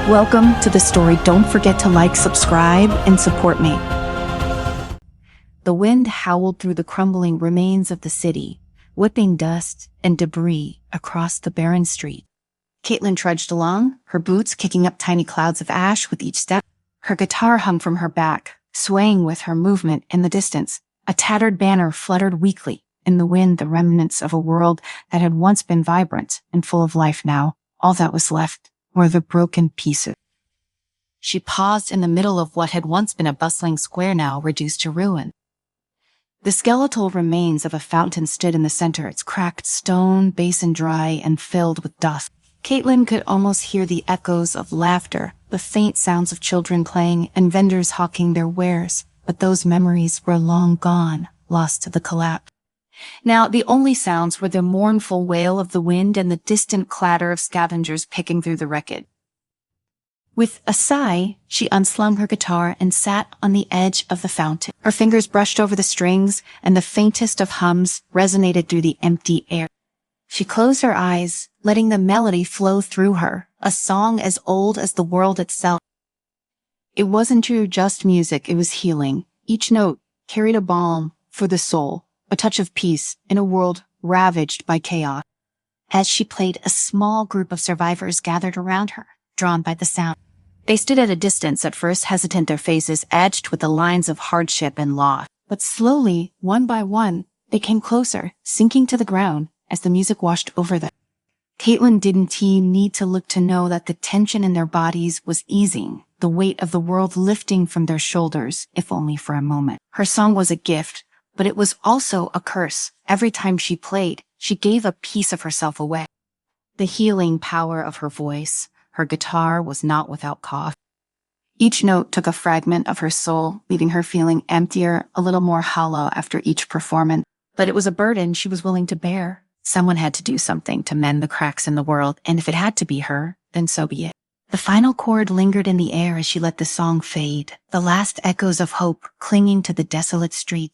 Welcome to the story. Don't forget to like, subscribe, and support me. The wind howled through the crumbling remains of the city, whipping dust and debris across the barren street. Caitlin trudged along, her boots kicking up tiny clouds of ash with each step. Her guitar hung from her back, swaying with her movement in the distance. A tattered banner fluttered weakly in the wind, the remnants of a world that had once been vibrant and full of life. Now, all that was left were the broken pieces. She paused in the middle of what had once been a bustling square, now reduced to ruin. The skeletal remains of a fountain stood in the center, its cracked stone basin dry and filled with dust. Caitlin could almost hear the echoes of laughter, the faint sounds of children playing and vendors hawking their wares, but those memories were long gone, lost to the collapse. Now, the only sounds were the mournful wail of the wind and the distant clatter of scavengers picking through the wreckage. With a sigh, she unslung her guitar and sat on the edge of the fountain. Her fingers brushed over the strings, and the faintest of hums resonated through the empty air. She closed her eyes, letting the melody flow through her, a song as old as the world itself. It wasn't just music, it was healing. Each note carried a balm for the soul, a touch of peace in a world ravaged by chaos. As she played, a small group of survivors gathered around her, drawn by the sound. They stood at a distance, at first hesitant, their faces edged with the lines of hardship and loss. But slowly, one by one, they came closer, sinking to the ground as the music washed over them. Caitlin didn't need to look to know that the tension in their bodies was easing, the weight of the world lifting from their shoulders, if only for a moment. Her song was a gift, but it was also a curse. Every time she played, she gave a piece of herself away. The healing power of her voice, her guitar, was not without cost. Each note took a fragment of her soul, leaving her feeling emptier, a little more hollow after each performance. But it was a burden she was willing to bear. Someone had to do something to mend the cracks in the world, and if it had to be her, then so be it. The final chord lingered in the air as she let the song fade, the last echoes of hope clinging to the desolate street.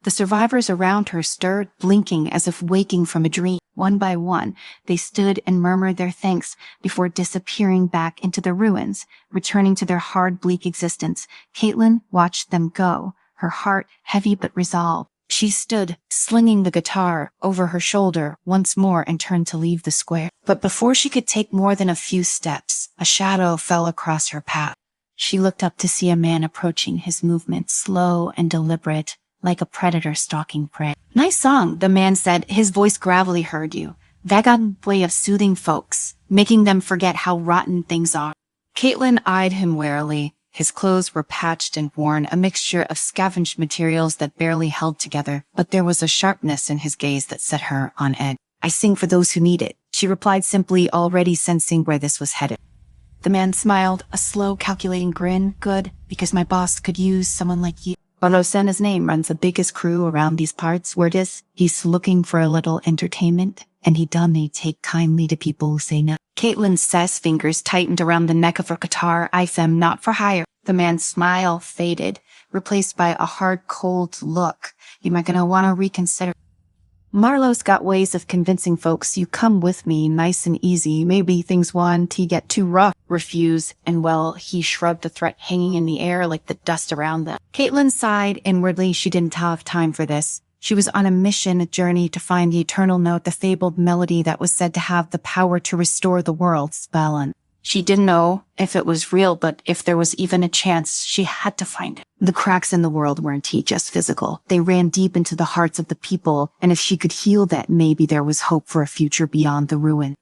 The survivors around her stirred, blinking as if waking from a dream. One by one, they stood and murmured their thanks before disappearing back into the ruins, returning to their hard, bleak existence. Caitlin watched them go, her heart heavy but resolved. She stood, slinging the guitar over her shoulder once more, and turned to leave the square. But before she could take more than a few steps, a shadow fell across her path. She looked up to see a man approaching, his movements slow and deliberate, like a predator stalking prey. "Nice song," the man said, his voice gravelly. "Heard you. Vagabond way of soothing folks, making them forget how rotten things are." Caitlin eyed him warily. His clothes were patched and worn, a mixture of scavenged materials that barely held together, but there was a sharpness in his gaze that set her on edge. "I sing for those who need it," she replied simply, already sensing where this was headed. The man smiled, a slow, calculating grin. "Good, because my boss could use someone like you. Balosena's name runs the biggest crew around these parts. Word is, he's looking for a little entertainment, and he may take kindly to people who say no." Caitlin's sass fingers tightened around the neck of her guitar. "I am not for hire." The man's smile faded, replaced by a hard, cold look. "You might gonna want to reconsider. Marlowe's got ways of convincing folks you come with me nice and easy. Maybe things want to get too rough. Refuse." And well, he shrugged, the threat hanging in the air like the dust around them. Caitlin sighed inwardly. She didn't have time for this. She was on a mission, a journey to find the eternal note, the fabled melody that was said to have the power to restore the world's balance. She didn't know if it was real, but if there was even a chance, she had to find it. The cracks in the world weren't just physical. They ran deep into the hearts of the people, and if she could heal that, maybe there was hope for a future beyond the ruin.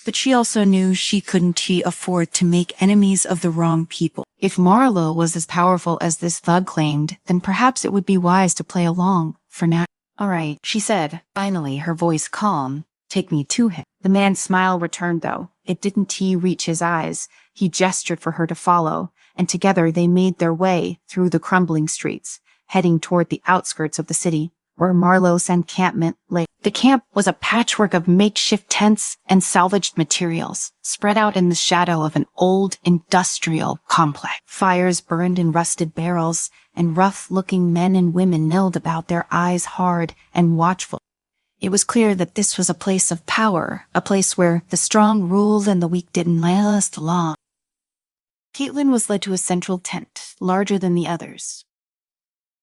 But she also knew she couldn't afford to make enemies of the wrong people. If Marlowe was as powerful as this thug claimed, then perhaps it would be wise to play along for now. "All right," she said, finally, her voice calm. "Take me to him." The man's smile returned, though. It didn't reach his eyes. He gestured for her to follow, and together they made their way through the crumbling streets, heading toward the outskirts of the city, where Marlowe's encampment lay. The camp was a patchwork of makeshift tents and salvaged materials, spread out in the shadow of an old industrial complex. Fires burned in rusted barrels, and rough-looking men and women milled about, their eyes hard and watchful. It was clear that this was a place of power, a place where the strong ruled and the weak didn't last long. Caitlin was led to a central tent, larger than the others,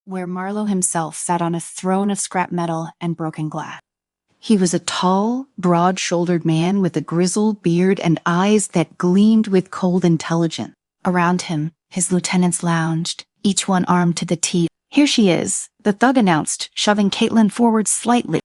where Marlowe himself sat on a throne of scrap metal and broken glass. He was a tall, broad-shouldered man with a grizzled beard and eyes that gleamed with cold intelligence. Around him, his lieutenants lounged, each one armed to the teeth. "Here she is," the thug announced, shoving Caitlin forward slightly.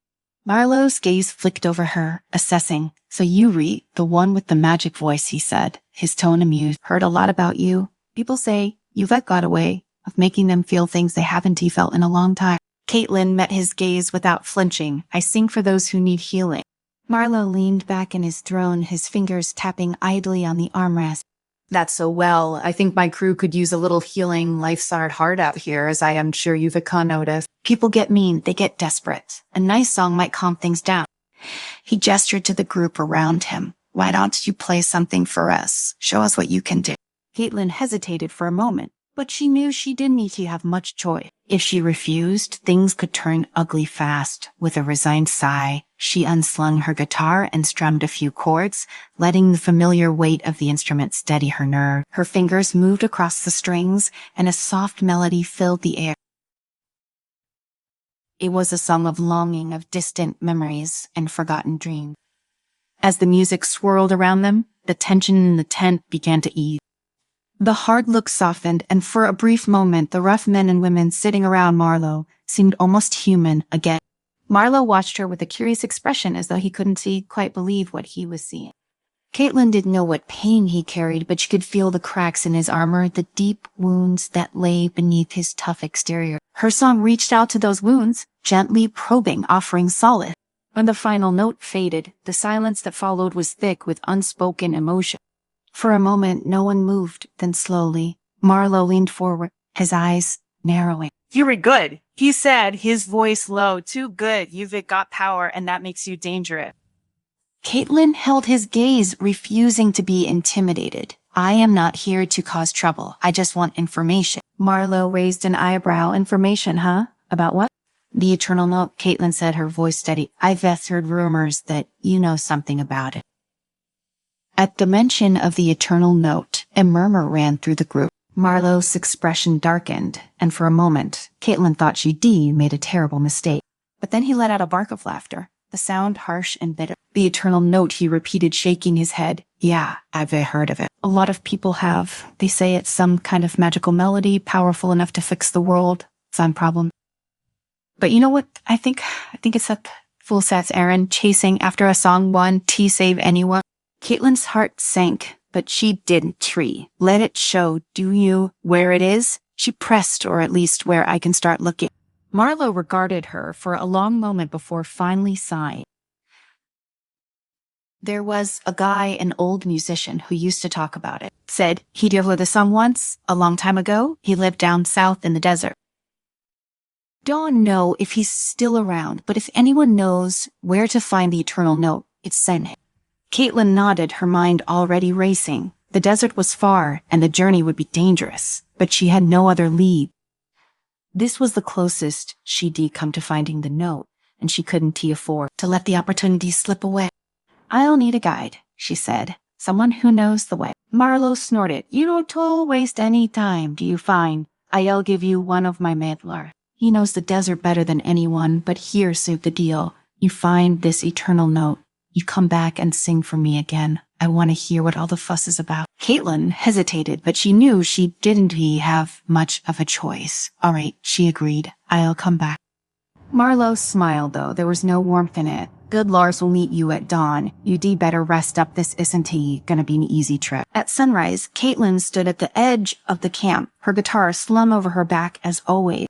Marlowe's gaze flicked over her, assessing. "So you read, the one with the magic voice," he said, his tone amused. "Heard a lot about you. People say you've got a way of making them feel things they haven't felt in a long time." Caitlin met his gaze without flinching. "I sing for those who need healing." Marlowe leaned back in his throne, his fingers tapping idly on the armrest. "That's so well. I think my crew could use a little healing. Life's hard out here, as I am sure you've noticed. People get mean, they get desperate. A nice song might calm things down." He gestured to the group around him. "Why don't you play something for us? Show us what you can do." Caitlin hesitated for a moment, but she knew she didn't need to have much choice. If she refused, things could turn ugly fast. With a resigned sigh, she unslung her guitar and strummed a few chords, letting the familiar weight of the instrument steady her nerve. Her fingers moved across the strings, and a soft melody filled the air. It was a song of longing, of distant memories and forgotten dreams. As the music swirled around them, the tension in the tent began to ease. The hard look softened, and for a brief moment, the rough men and women sitting around Marlowe seemed almost human again. Marlowe watched her with a curious expression, as though he couldn't quite believe what he was seeing. Caitlin didn't know what pain he carried, but she could feel the cracks in his armor, the deep wounds that lay beneath his tough exterior. Her song reached out to those wounds, gently probing, offering solace. When the final note faded, the silence that followed was thick with unspoken emotion. For a moment, no one moved. Then slowly, Marlowe leaned forward, his eyes narrowing. "You were good," he said, his voice low. "Too good. You've got power, and that makes you dangerous." Caitlin held his gaze, refusing to be intimidated. "I am not here to cause trouble. I just want information." Marlowe raised an eyebrow. "Information, huh? About what?" "The eternal note," Caitlin said, her voice steady. "I've heard rumors that you know something about it." At the mention of the eternal note, a murmur ran through the group. Marlowe's expression darkened, and for a moment, Caitlin thought she'd made a terrible mistake. But then he let out a bark of laughter, the sound harsh and bitter. "The eternal note," he repeated, shaking his head. "Yeah, I've heard of it. A lot of people have. They say it's some kind of magical melody, powerful enough to fix the world, some problem. But you know what? I think it's a full sets errand, chasing after a song one to save anyone." Caitlin's heart sank, but she didn't tree. "Let it show, do you, where it is?" She pressed, "Or at least where I can start looking." Marlowe regarded her for a long moment before finally sighing. "There was a guy, an old musician, who used to talk about it. Said he'd heard the song once, a long time ago. He lived down south in the desert. Don't know if he's still around, but if anyone knows where to find the eternal note, it's send him." Caitlin nodded, her mind already racing. The desert was far, and the journey would be dangerous, but she had no other lead. This was the closest she'd come to finding the note, and she couldn't afford to let the opportunity slip away. "I'll need a guide," she said. "Someone who knows the way." Marlowe snorted. "You don't waste any time, do you find? I'll give you one of my medlar. He knows the desert better than anyone, but here's the deal. You find this eternal note. You come back and sing for me again. I want to hear what all the fuss is about." Caitlin hesitated, but she knew she didn't have much of a choice. "All right," she agreed. "I'll come back." Marlowe smiled, though there was no warmth in it. "Good Lars will meet you at dawn. You'd better rest up. This isn't gonna be an easy trip." At sunrise, Caitlin stood at the edge of the camp, her guitar slung over her back as always.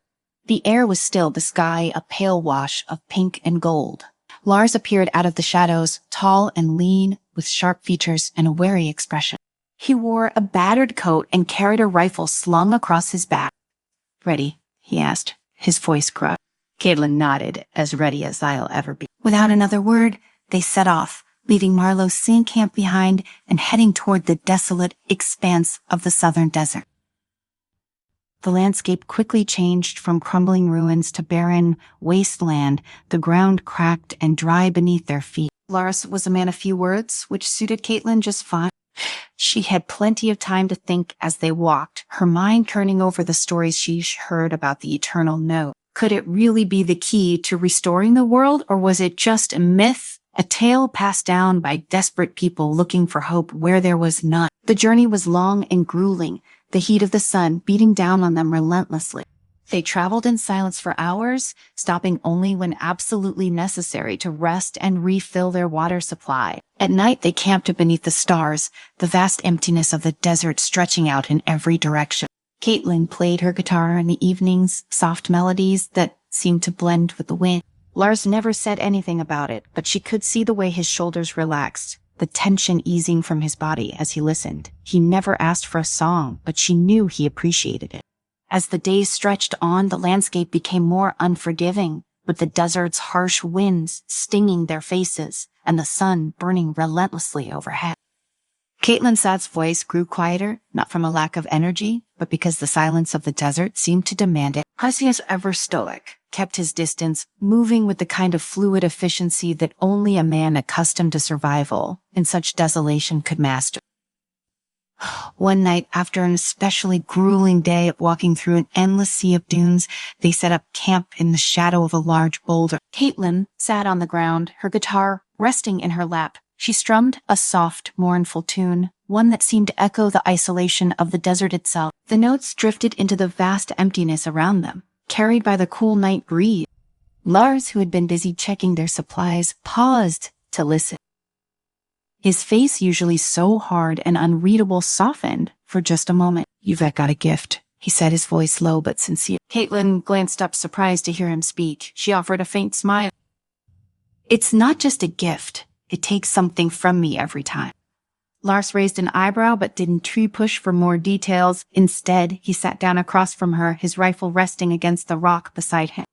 The air was still, the sky a pale wash of pink and gold. Lars appeared out of the shadows, tall and lean, with sharp features and a wary expression. He wore a battered coat and carried a rifle slung across his back. "Ready?" he asked, his voice gruff. Caitlin nodded, "As ready as I'll ever be." Without another word, they set off, leaving Marlowe seeing camp behind and heading toward the desolate expanse of the southern desert. The landscape quickly changed from crumbling ruins to barren wasteland, the ground cracked and dry beneath their feet. Lars was a man of few words, which suited Caitlin just fine. She had plenty of time to think as they walked, her mind turning over the stories she heard about the eternal note. Could it really be the key to restoring the world, or was it just a myth, a tale passed down by desperate people looking for hope where there was none? The journey was long and grueling, the heat of the sun beating down on them relentlessly. They traveled in silence for hours, stopping only when absolutely necessary to rest and refill their water supply. At night, they camped beneath the stars, the vast emptiness of the desert stretching out in every direction. Caitlin played her guitar in the evenings, soft melodies that seemed to blend with the wind. Lars never said anything about it, but she could see the way his shoulders relaxed, the tension easing from his body as he listened. He never asked for a song, but she knew he appreciated it. As the days stretched on, the landscape became more unforgiving, with the desert's harsh winds stinging their faces and the sun burning relentlessly overhead. Caitlin Sad's voice grew quieter, not from a lack of energy, but because the silence of the desert seemed to demand it. Hussius, ever stoic, kept his distance, moving with the kind of fluid efficiency that only a man accustomed to survival in such desolation could master. One night, after an especially grueling day of walking through an endless sea of dunes, they set up camp in the shadow of a large boulder. Caitlin sat on the ground, her guitar resting in her lap. She strummed a soft, mournful tune, one that seemed to echo the isolation of the desert itself. The notes drifted into the vast emptiness around them, carried by the cool night breeze. Lars, who had been busy checking their supplies, paused to listen. His face, usually so hard and unreadable, softened for just a moment. "You've got a gift," he said, his voice low but sincere. Caitlin glanced up, surprised to hear him speak. She offered a faint smile. "It's not just a gift. It takes something from me every time." Lars raised an eyebrow but didn't push for more details. Instead, he sat down across from her, his rifle resting against the rock beside him.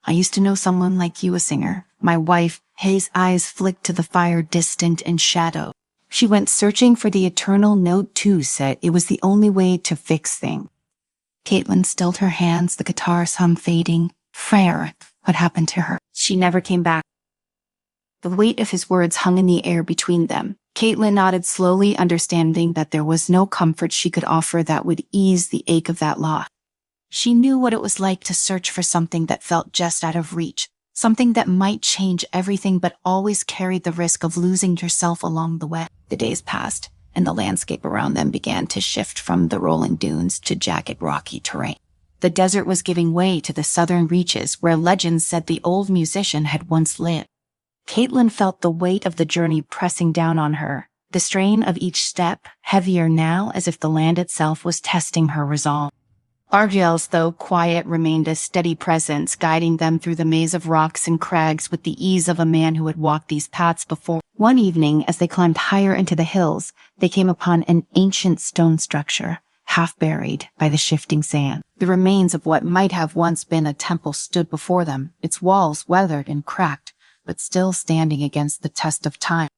"I used to know someone like you, a singer. My wife." His eyes flicked to the fire, distant and shadowed. "She went searching for the eternal note too, said it was the only way to fix things." Caitlin stilled her hands, the guitar's hum fading. Freyr, what happened to her? "She never came back." The weight of his words hung in the air between them. Caitlin nodded slowly, understanding that there was no comfort she could offer that would ease the ache of that loss. She knew what it was like to search for something that felt just out of reach, something that might change everything but always carried the risk of losing yourself along the way. The days passed, and the landscape around them began to shift from the rolling dunes to jagged rocky terrain. The desert was giving way to the southern reaches where legends said the old musician had once lived. Caitlin felt the weight of the journey pressing down on her, the strain of each step heavier now, as if the land itself was testing her resolve. Argyll's, though quiet, remained a steady presence, guiding them through the maze of rocks and crags with the ease of a man who had walked these paths before. One evening, as they climbed higher into the hills, they came upon an ancient stone structure, half buried by the shifting sand. The remains of what might have once been a temple stood before them, its walls weathered and cracked, but still standing against the test of time.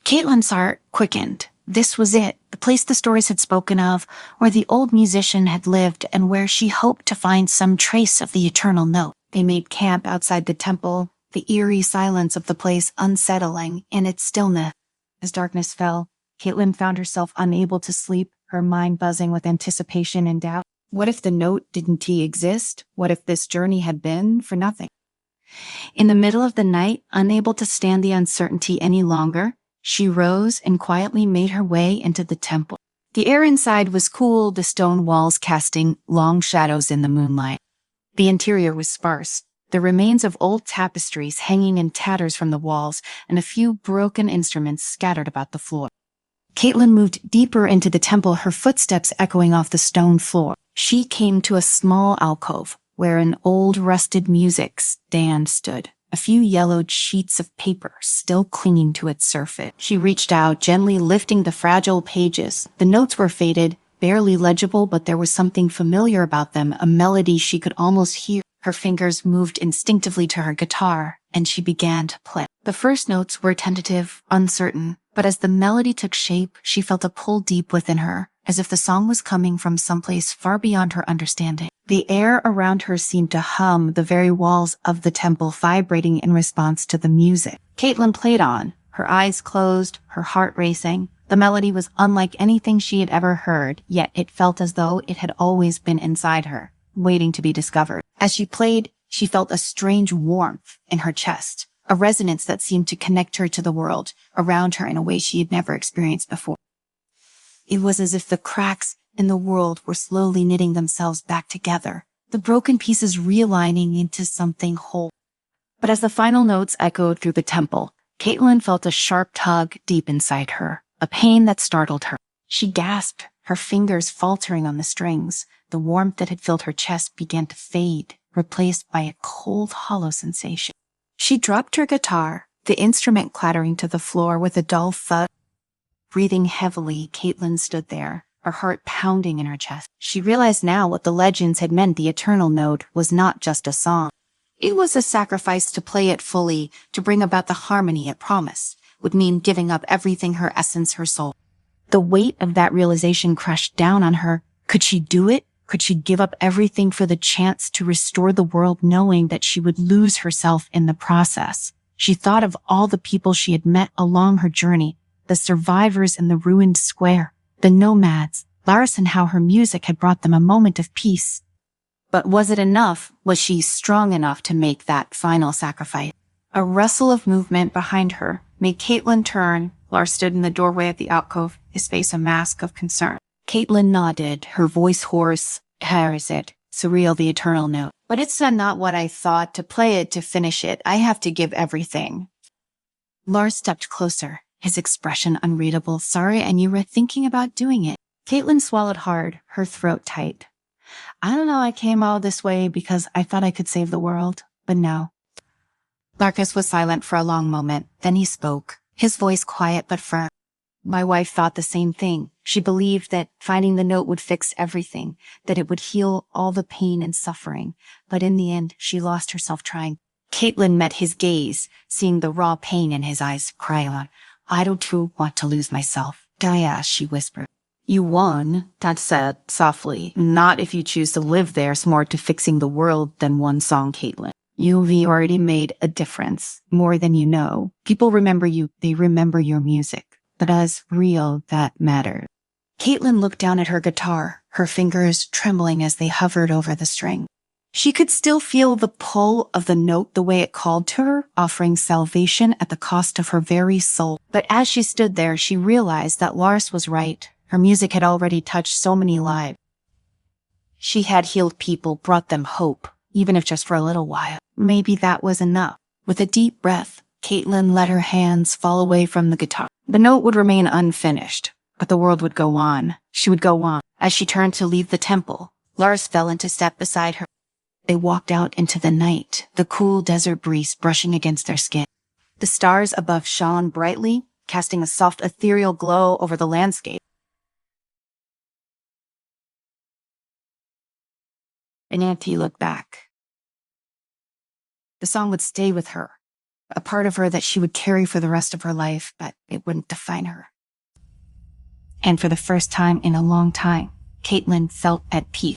Caitlin's heart quickened. This was it, the place the stories had spoken of, where the old musician had lived and where she hoped to find some trace of the eternal note. They made camp outside the temple, the eerie silence of the place unsettling in its stillness. As darkness fell, Caitlin found herself unable to sleep, her mind buzzing with anticipation and doubt. What if the note didn't exist? What if this journey had been for nothing? In the middle of the night, unable to stand the uncertainty any longer, she rose and quietly made her way into the temple. The air inside was cool, the stone walls casting long shadows in the moonlight. The interior was sparse, the remains of old tapestries hanging in tatters from the walls, and a few broken instruments scattered about the floor. Caitlin moved deeper into the temple, her footsteps echoing off the stone floor. She came to a small alcove, where an old rusted music stand stood, a few yellowed sheets of paper still clinging to its surface. She reached out, gently lifting the fragile pages. The notes were faded, barely legible, but there was something familiar about them, a melody she could almost hear. Her fingers moved instinctively to her guitar, and she began to play. The first notes were tentative, uncertain, but as the melody took shape, she felt a pull deep within her, as if the song was coming from someplace far beyond her understanding. The air around her seemed to hum, the very walls of the temple vibrating in response to the music. Caitlin played on, her eyes closed, her heart racing. The melody was unlike anything she had ever heard, yet it felt as though it had always been inside her, waiting to be discovered. As she played, she felt a strange warmth in her chest, a resonance that seemed to connect her to the world around her in a way she had never experienced before. It was as if the cracks in the world were slowly knitting themselves back together, the broken pieces realigning into something whole. But as the final notes echoed through the temple, Caitlin felt a sharp tug deep inside her, a pain that startled her. She gasped, her fingers faltering on the strings. The warmth that had filled her chest began to fade, replaced by a cold, hollow sensation. She dropped her guitar, the instrument clattering to the floor with a dull thud. Breathing heavily, Caitlin stood there, her heart pounding in her chest. She realized now what the legends had meant. The eternal note was not just a song. It was a sacrifice. To play it fully, to bring about the harmony it promised, would mean giving up everything, her essence, her soul. The weight of that realization crashed down on her. Could she do it? Could she give up everything for the chance to restore the world, knowing that she would lose herself in the process? She thought of all the people she had met along her journey, the survivors in the ruined square, the nomads, Lars, and how her music had brought them a moment of peace. But was it enough? Was she strong enough to make that final sacrifice? A rustle of movement behind her made Caitlin turn. Lars stood in the doorway of the alcove, his face a mask of concern. Caitlin nodded, her voice hoarse. How is it? Surreal, the eternal note. But it's not what I thought. To play it, to finish it, I have to give everything. Lars stepped closer, his expression unreadable. Sorry, and you were thinking about doing it. Caitlin swallowed hard, her throat tight. I don't know, I came all this way because I thought I could save the world, but no. Larkus was silent for a long moment, then he spoke, his voice quiet but firm. My wife thought the same thing. She believed that finding the note would fix everything, that it would heal all the pain and suffering. But in the end, she lost herself trying. Caitlin met his gaze, seeing the raw pain in his eyes, crying out, I don't too want to lose myself. Dia, she whispered. You won, Dad said softly. Not if you choose to live there. It's more to fixing the world than one song, Caitlin. You've already made a difference, more than you know. People remember you, they remember your music. But as real, that matters. Caitlin looked down at her guitar, her fingers trembling as they hovered over the string. She could still feel the pull of the note, the way it called to her, offering salvation at the cost of her very soul. But as she stood there, she realized that Lars was right. Her music had already touched so many lives. She had healed people, brought them hope, even if just for a little while. Maybe that was enough. With a deep breath, Caitlin let her hands fall away from the guitar. The note would remain unfinished, but the world would go on. She would go on. As she turned to leave the temple, Lars fell into step beside her. They walked out into the night, the cool desert breeze brushing against their skin. The stars above shone brightly, casting a soft ethereal glow over the landscape. And Auntie looked back. The song would stay with her, a part of her that she would carry for the rest of her life, but it wouldn't define her. And for the first time in a long time, Caitlin felt at peace.